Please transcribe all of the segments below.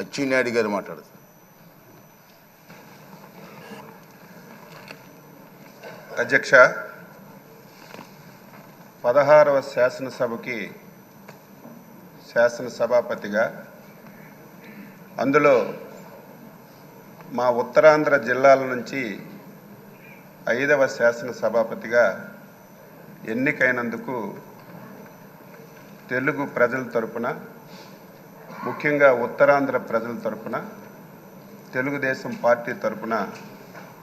అచ్చెన్నాయుడు గారు మాట్లాడతారు. అధ్యక్ష, 16వ శాసనసభకి శాసనసభాపతిగా, అందులో మా ఉత్తరాంధ్ర జిల్లాల నుంచి 5వ శాసనసభాపతిగా ఎన్నికైనందుకు తెలుగు ప్రజల తరపున, ముఖ్యంగా ఉత్తరాంధ్ర ప్రజల తరపున, తెలుగుదేశం పార్టీ తరపున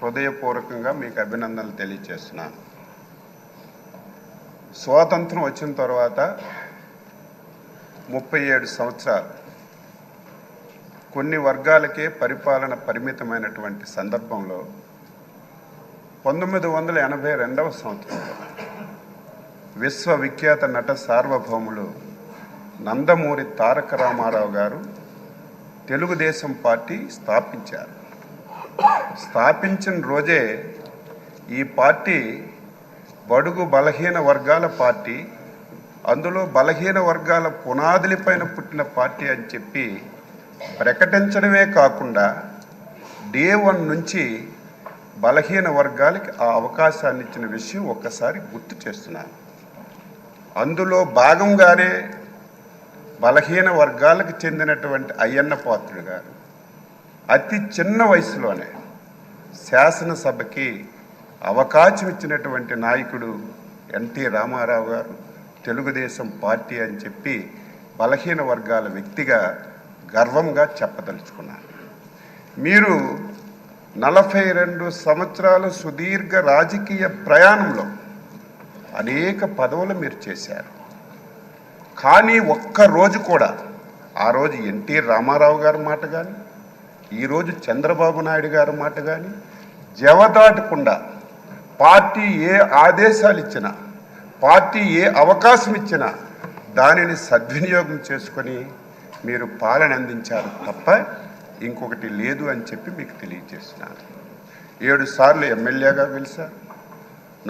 హృదయపూర్వకంగా మీకు అభినందనలు తెలియజేస్తున్నాను. స్వాతంత్రం వచ్చిన తర్వాత 37 సంవత్సరాలు కొన్ని వర్గాలకే పరిపాలన పరిమితమైనటువంటి సందర్భంలో 1982వ సంవత్సరంలో విశ్వవిఖ్యాత నట సార్వభౌములు నందమూరి తారక రామారావు గారు తెలుగుదేశం పార్టీ స్థాపించారు. స్థాపించిన రోజే ఈ పార్టీ బడుగు బలహీన వర్గాల పార్టీ, అందులో బలహీన వర్గాల పునాదులపైన పుట్టిన పార్టీ అని చెప్పి ప్రకటించడమే కాకుండా డే 1 నుంచి బలహీన వర్గాలకి ఆ అవకాశాన్ని ఇచ్చిన విషయం ఒక్కసారి గుర్తు చేస్తున్నాను. అందులో భాగంగానే బలహీన వర్గాలకు చెందినటువంటి అయ్యన్న పాత్రుడు గారు అతి చిన్న వయసులోనే శాసనసభకి అవకాశం ఇచ్చినటువంటి నాయకుడు ఎన్టీ రామారావు గారు తెలుగుదేశం పార్టీ అని చెప్పి బలహీన వర్గాల వ్యక్తిగా గర్వంగా చెప్పదలుచుకున్నారు. మీరు 42 సంవత్సరాల సుదీర్ఘ రాజకీయ ప్రయాణంలో అనేక పదవులు మీరు చేశారు. కానీ ఒక్కరోజు కూడా ఆ రోజు ఎన్టీ రామారావు గారి మాట కానీ, ఈరోజు చంద్రబాబు నాయుడు గారి మాట కానీ జవదాటకుండా పార్టీ ఏ ఆదేశాలు ఇచ్చినా, పార్టీ ఏ అవకాశం ఇచ్చినా దానిని సద్వినియోగం చేసుకొని మీరు పాలన అందించారు తప్ప ఇంకొకటి లేదు అని చెప్పి మీకు తెలియజేస్తున్నాను. 7 సార్లు ఎమ్మెల్యేగా గెలిచారు,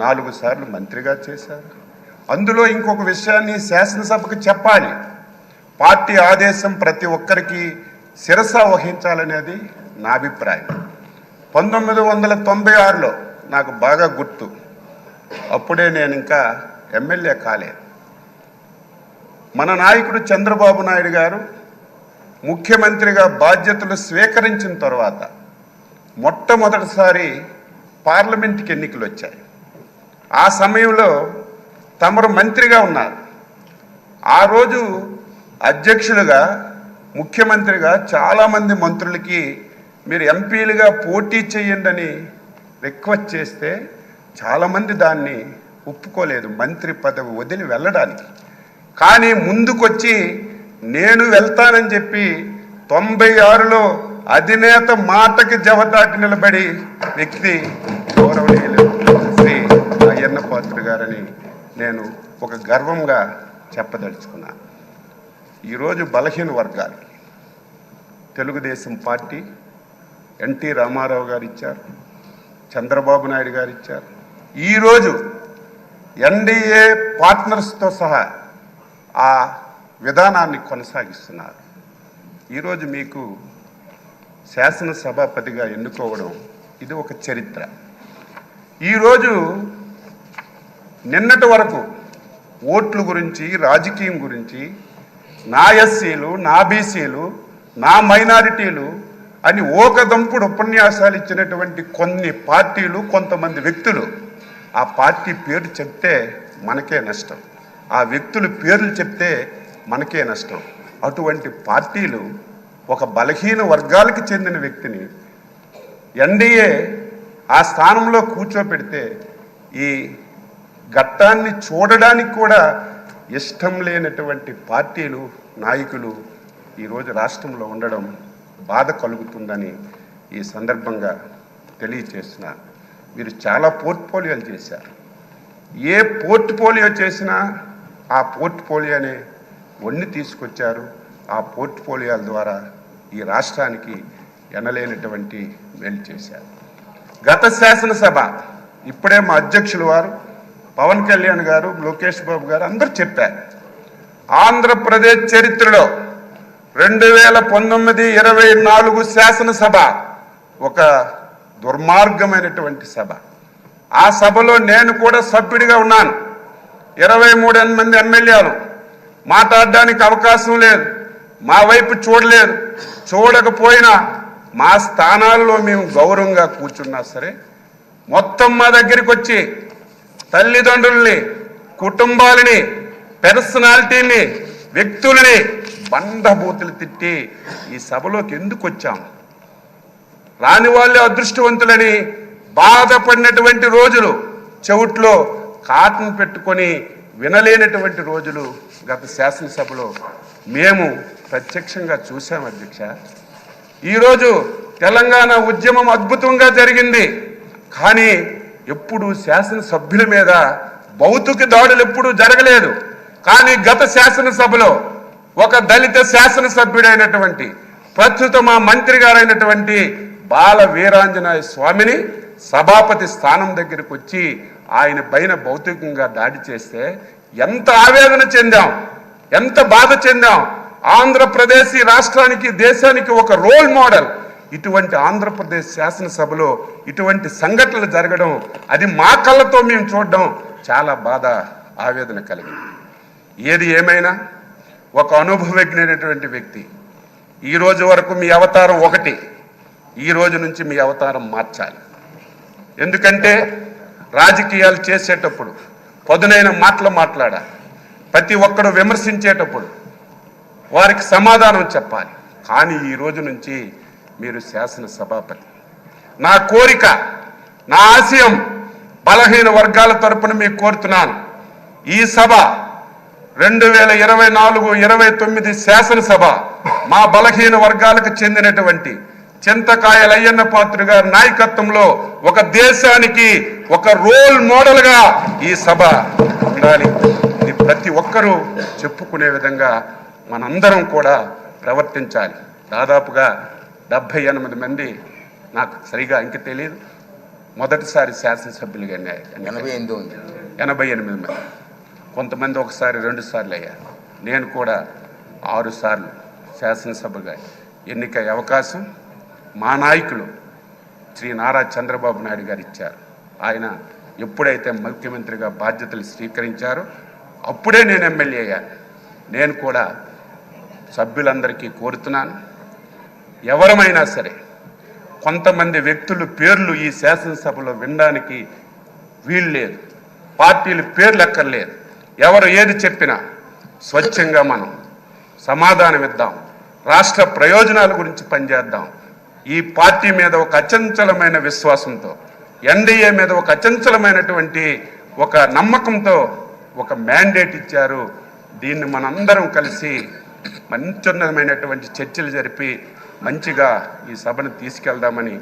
4 సార్లు మంత్రిగా చేశారు. అందులో ఇంకొక విషయాన్ని శాసనసభకు చెప్పాలి. పార్టీ ఆదేశం ప్రతి ఒక్కరికి శిరస వహించాలనేది నా అభిప్రాయం. 1996లో నాకు బాగా గుర్తు, అప్పుడే నేను ఇంకా ఎమ్మెల్యే కాలేదు. మన నాయకుడు చంద్రబాబు నాయుడు గారు ముఖ్యమంత్రిగా బాధ్యతలు స్వీకరించిన తర్వాత మొట్టమొదటిసారి పార్లమెంట్కి ఎన్నికలు వచ్చాయి. ఆ సమయంలో తమరు మంత్రిగా ఉన్నారు. ఆ రోజు అధ్యక్షులుగా, ముఖ్యమంత్రిగా చాలామంది మంత్రులకి మీరు ఎంపీలుగా పోటీ చేయండి అని రిక్వెస్ట్ చేస్తే చాలామంది దాన్ని ఒప్పుకోలేదు, మంత్రి పదవి వదిలి వెళ్ళడానికి. కానీ ముందుకొచ్చి నేను వెళ్తానని చెప్పి 96లో అధినేత మాటకి జవదాటి నిలబడి వ్యక్తి గౌరవనీయులు శ్రీ అయ్యన్న పాత్రుడు గారని నేను ఒక గర్వంగా చెప్పదలుచుకున్నాను. ఈరోజు బలహీన వర్గాలకి తెలుగుదేశం పార్టీ ఎన్టీ రామారావు గారు ఇచ్చారు, చంద్రబాబు నాయుడు గారు ఇచ్చారు. ఈరోజు ఎన్డీఏ పార్ట్నర్స్తో సహా ఆ విధానాన్ని కొనసాగిస్తున్నారు. ఈరోజు మీకు శాసనసభాపతిగా ఎన్నుకోవడం ఇది ఒక చరిత్ర. ఈరోజు నిన్నటి వరకు ఓట్ల గురించి, రాజకీయం గురించి, నా ఎస్సీలు, నా బీసీలు, నా మైనారిటీలు అని ఓకదంపుడు ఉపన్యాసాలు ఇచ్చినటువంటి కొన్ని పార్టీలు, కొంతమంది వ్యక్తులు ఆ పార్టీ పేరు చెప్తే మనకే నష్టం, ఆ వ్యక్తుల పేర్లు చెప్తే మనకే నష్టం. అటువంటి పార్టీలు ఒక బలహీన వర్గాలకు చెందిన వ్యక్తిని ఎన్డీఏ ఆ స్థానంలో కూర్చోపెడితే ఈ ఘట్టాన్ని చూడడానికి కూడా ఇష్టం లేనటువంటి పార్టీలు, నాయకులు ఈరోజు రాష్ట్రంలో ఉండడం బాధ కలుగుతుందని ఈ సందర్భంగా తెలియచేస్తున్నాను. మీరు చాలా పోర్ట్ఫోలియోలు చేశారు. ఏ పోర్ట్ఫోలియో చేసినా ఆ పోర్ట్ఫోలియోనే వన్ని తీసుకొచ్చారు. ఆ పోర్ట్ఫోలియోల ద్వారా ఈ రాష్ట్రానికి ఎనలేనటువంటి మేలు చేశారు. గత శాసనసభ ఇప్పుడే మా అధ్యక్షులు వారు పవన్ కళ్యాణ్ గారు, లోకేష్ బాబు గారు అందరూ చెప్పారు, ఆంధ్రప్రదేశ్ చరిత్రలో 2019-24 శాసనసభ ఒక దుర్మార్గమైనటువంటి సభ. ఆ సభలో నేను కూడా సభ్యుడిగా ఉన్నాను. 23 మంది ఎమ్మెల్యేలు మాట్లాడడానికి అవకాశం లేదు, మా వైపు చూడలేదు. చూడకపోయినా మా స్థానాల్లో మేము గౌరవంగా కూర్చున్నా సరే మొత్తం మా దగ్గరికి వచ్చి తల్లిదండ్రుల్ని, కుటుంబాలని, పర్సనాలిటీని, వ్యక్తులని బండబూతులు తిట్టి ఈ సభలోకి ఎందుకు వచ్చాం? రాని వాళ్ళే అదృష్టవంతులని బాధపడినటువంటి రోజులు, చెవుట్లో కాటన్ పెట్టుకొని వినలేనటువంటి రోజులు గత శాసనసభలో మేము ప్రత్యక్షంగా చూసాం అధ్యక్ష. ఈరోజు తెలంగాణ ఉద్యమం అద్భుతంగా జరిగింది, కానీ ఎప్పుడు శాసనసభ్యుల మీద భౌతిక దాడులు ఎప్పుడూ జరగలేదు. కానీ గత శాసనసభలో ఒక దళిత శాసనసభ్యుడైనటువంటి ప్రస్తుత మా మంత్రి గారైనటువంటి బాల వీరాంజనేయ స్వామిని సభాపతి స్థానం దగ్గరికి వచ్చి ఆయన పైన భౌతికంగా దాడి చేస్తే ఎంత ఆవేదన చెందాం, ఎంత బాధ చెందాం. ఆంధ్రప్రదేశ్ రాష్ట్రానికి, దేశానికి ఒక రోల్ మోడల్. ఇటువంటి ఆంధ్రప్రదేశ్ శాసనసభలో ఇటువంటి సంఘటనలు జరగడం, అది మా కళ్ళతో మేము చూడడం చాలా బాధ, ఆవేదన కలిగింది. ఏది ఏమైనా ఒక అనుభవజ్ఞైనటువంటి వ్యక్తి, ఈ రోజు వరకు మీ అవతారం ఒకటి, ఈ రోజు నుంచి మీ అవతారం మార్చాలి. ఎందుకంటే రాజకీయాలు చేసేటప్పుడు పదునైన మాటలు మాట్లాడాలి. ప్రతి ఒక్కరు విమర్శించేటప్పుడు వారికి సమాధానం చెప్పాలి. కానీ ఈ రోజు నుంచి మీరు శాసన సభాపతి. నా కోరిక, నా ఆశయం బలహీన వర్గాల తరపున మీకు కోరుతున్నాను. ఈ సభ 2024-29 శాసనసభ మా బలహీన వర్గాలకు చెందినటువంటి చింతకాయల అయ్యన్న పాత్ర గారి నాయకత్వంలో ఒక దేశానికి ఒక రోల్ మోడల్గా ఈ సభ ఉండాలి. ఇది ప్రతి ఒక్కరూ చెప్పుకునే విధంగా మనందరం కూడా ప్రవర్తించాలి. దాదాపుగా 78 మంది, నాకు సరిగా ఇంక తెలియదు, మొదటిసారి శాసనసభ్యులుగా 88 మంది. కొంతమంది ఒకసారి 2 సార్లు అయ్యారు. నేను కూడా 6 సార్లు శాసనసభగా ఎన్నికయ్యే అవకాశం మా నాయకులు శ్రీ నారా చంద్రబాబు నాయుడు గారు ఇచ్చారు. ఆయన ఎప్పుడైతే ముఖ్యమంత్రిగా బాధ్యతలు స్వీకరించారో అప్పుడే నేను ఎమ్మెల్యే అయ్యాను. నేను కూడా సభ్యులందరికీ కోరుతున్నాను, ఎవరమైనా సరే కొంతమంది వ్యక్తులు పేర్లు ఈ శాసనసభలో వినడానికి వీలు లేదు. పార్టీలు పేర్లు ఎక్కర్లేదు. ఎవరు ఏది చెప్పినా స్వచ్ఛంగా మనం సమాధానం ఇద్దాం. రాష్ట్ర ప్రయోజనాల గురించి పనిచేద్దాం. ఈ పార్టీ మీద ఒక అచంచలమైన విశ్వాసంతో, ఎన్డీఏ మీద ఒక అచంచలమైనటువంటి ఒక నమ్మకంతో ఒక మ్యాండేట్ ఇచ్చారు. దీన్ని మనందరం కలిసి మంచిమైనటువంటి చర్చలు జరిపి మంచిగా ఈ సభను తీసుకెళ్దామని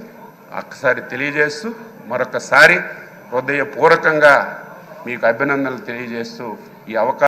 ఒక్కసారి తెలియజేస్తూ, మరొకసారి హృదయపూర్వకంగా మీకు అభినందనలు తెలియజేస్తూ ఈ అవకాశం